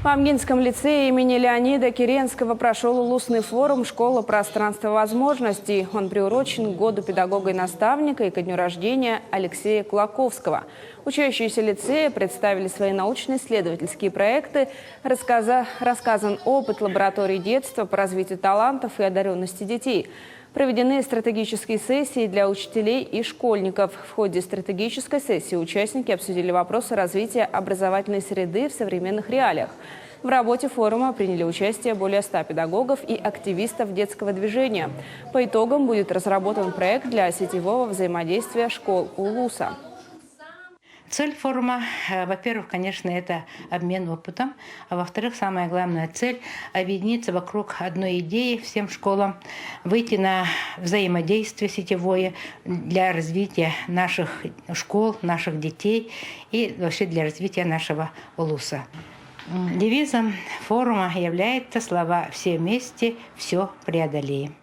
В Амгинском лицее имени Леонида Киренского прошел улусный форум «Школа пространства возможностей». Он приурочен к году педагога и наставника и ко дню рождения Алексея Кулаковского. Учащиеся лицея представили свои научно-исследовательские проекты, рассказан опыт лаборатории детства по развитию талантов и одаренности детей. Проведены стратегические сессии для учителей и школьников. В ходе стратегической сессии участники обсудили вопросы развития образовательной среды в современных реалиях. В работе форума приняли участие более 100 педагогов и активистов детского движения. По итогам будет разработан проект для сетевого взаимодействия школ Улуса. Цель форума, во-первых, конечно, это обмен опытом, а во-вторых, самая главная цель – объединиться вокруг одной идеи всем школам, выйти на взаимодействие сетевое для развития наших школ, наших детей и вообще для развития нашего Улуса. Девизом форума являются слова «Все вместе, все преодолеем».